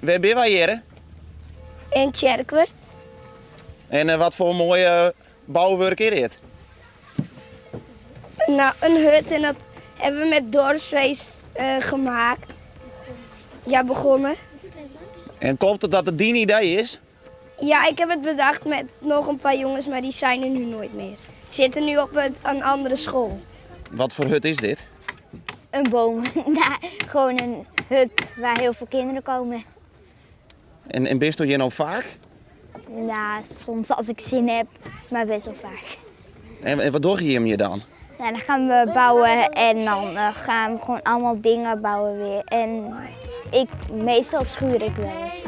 Waar ben wij hier? In Tjerkwerd. En wat voor mooie bouwwerk is dit? Nou, een hut en dat hebben we met dorpsfeest gemaakt. Ja, begonnen. En klopt het dat het die idee is? Ja, ik heb het bedacht met nog een paar jongens, maar die zijn er nu nooit meer. Die zitten nu op een andere school. Wat voor hut is dit? Een boom. Gewoon een hut waar heel veel kinderen komen. En bist u hier nou vaak? Nou, soms als ik zin heb, maar best wel vaak. En wat doe je hier dan? Nou, dan gaan we bouwen en dan gaan we gewoon allemaal dingen bouwen weer. En meestal schuur ik wel eens.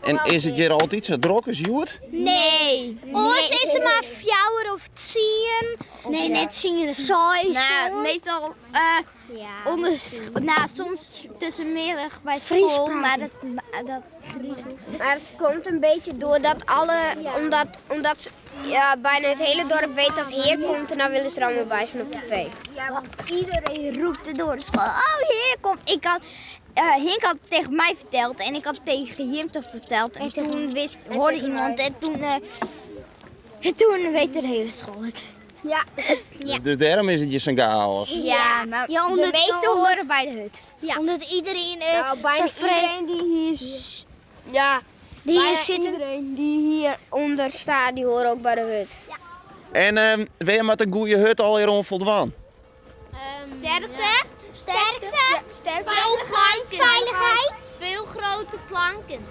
En is het hier altijd zo druk als Joet? Nee. Ons is er maar 4 of 10. Nee, net 10 saai. Nou, meestal soms tussenmiddag bij school, maar dat Maar het komt een beetje doordat omdat bijna het hele dorp weet dat Heer komt en dan willen ze er allemaal bij zijn op tv. Ja, want iedereen roept er door de school. Oh, Heer komt. Henk had het tegen mij verteld en ik had het tegen Jim verteld. En toen hoorde iemand en toen weet de hele school het. Ja. Dus daarom is het je zo'n chaos. Ja, maar de meeste horen bij de hut. Ja. Omdat iedereen bijna iedereen die hier iedereen die hier onder staat, die horen ook bij de hut. Ja. En weer met een goede hut al hier onvoldwan. Sterkte. Veiligheid. Veel grote planken.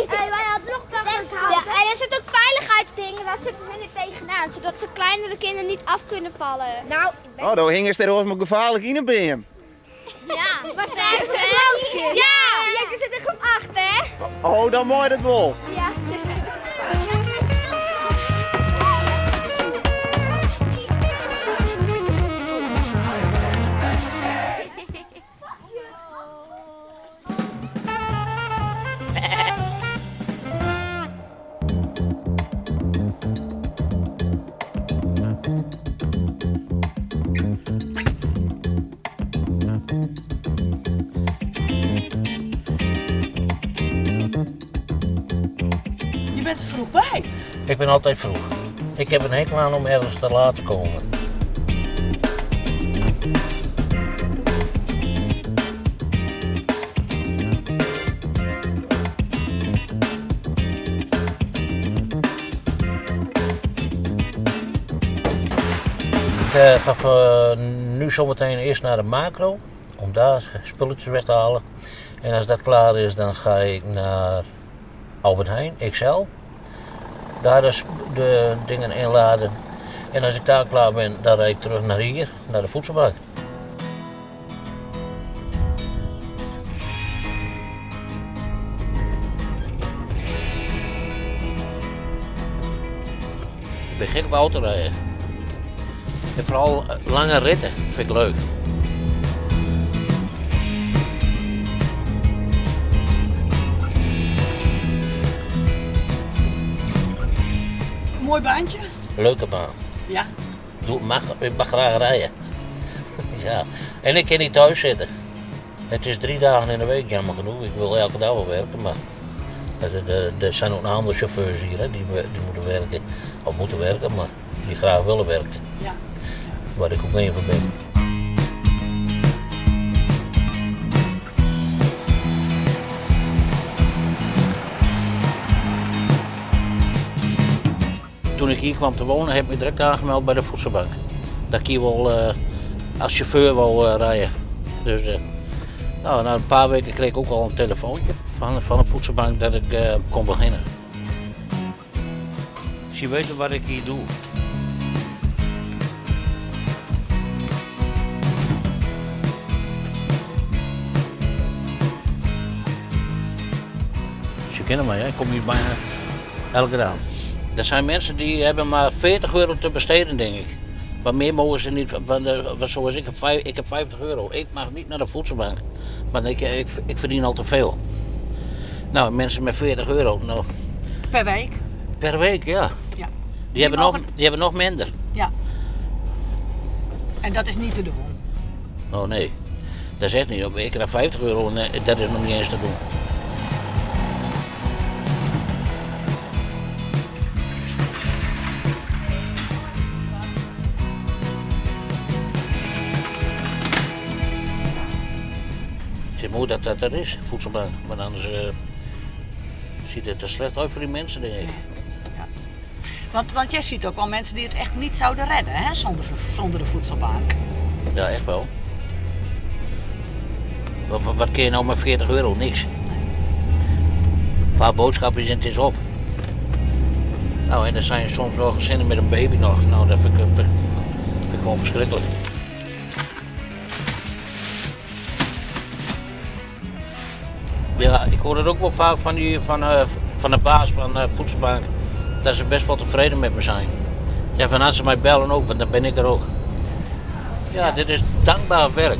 Wij hadden nog en er zit ook veiligheidsdingen, dat zit er tegenaan, zodat de kleinere kinderen niet af kunnen vallen. Nou, Oh, daar hing er ook maar gevaarlijk in bij hem. Ja, waar zijn we? Ja! Je zit in groep 8, hè? Oh, dan mooi dat wel. Ja. Je bent er vroeg bij. Ik ben altijd vroeg. Ik heb een hekel aan om ergens te laten komen. Ik ga nu zometeen eerst naar de macro om daar spulletjes weg te halen. En als dat klaar is, dan ga ik naar Albert Heijn, XL. Daar de dingen inladen. En als ik daar klaar ben, dan rijd ik terug naar hier, naar de voedselbank. Ik ben gek op autorijden. En vooral lange ritten vind ik leuk. Mooi baantje. Leuke baan. Ja. Ik mag graag rijden. Ja. En ik kan niet thuis zitten. Het is 3 dagen in de week, jammer genoeg. Ik wil elke dag wel werken, maar er zijn ook een aantal chauffeurs hier hè, die moeten werken. Of moeten werken, maar die graag willen werken. Ja. Waar ik ook een van ben. Toen ik hier kwam te wonen, heb ik me direct aangemeld bij de voedselbank. Dat ik hier wel als chauffeur wil rijden. Dus na een paar weken kreeg ik ook al een telefoontje van de voedselbank dat ik kon beginnen. Dus je weet wat ik hier doe. Dus je kent mij, hè? Ik kom hier bijna elke dag. Er zijn mensen die hebben maar 40 euro te besteden, denk ik. Maar meer mogen ze niet, zoals ik heb 50 euro. Ik mag niet naar de voedselbank, maar ik verdien al te veel. Nou, mensen met 40 euro, nou, Per week. per week, ja. Ja. Die hebben, mogen- die hebben nog minder. Ja. En dat is niet te doen. Oh nee, dat is echt niet. Ik krijg 50 euro en dat is nog niet eens te doen. Het is mooi dat dat er is, voedselbank. Maar anders ziet het er slecht uit voor die mensen, denk ik. Want jij ziet ook wel mensen die het echt niet zouden redden, hè, zonder de voedselbank. Ja, echt wel. Wat kun je nou met 40 euro? Niks. Een paar boodschappen en het is op. Nou, en er zijn soms wel gezinnen met een baby nog. Nou, dat vind ik gewoon verschrikkelijk. Ja, ik hoor het ook wel vaak van de baas van de voedselbank. Dat ze best wel tevreden met me zijn. Ja, van als ze mij bellen ook, want dan ben ik er ook. Ja, dit is dankbaar werk.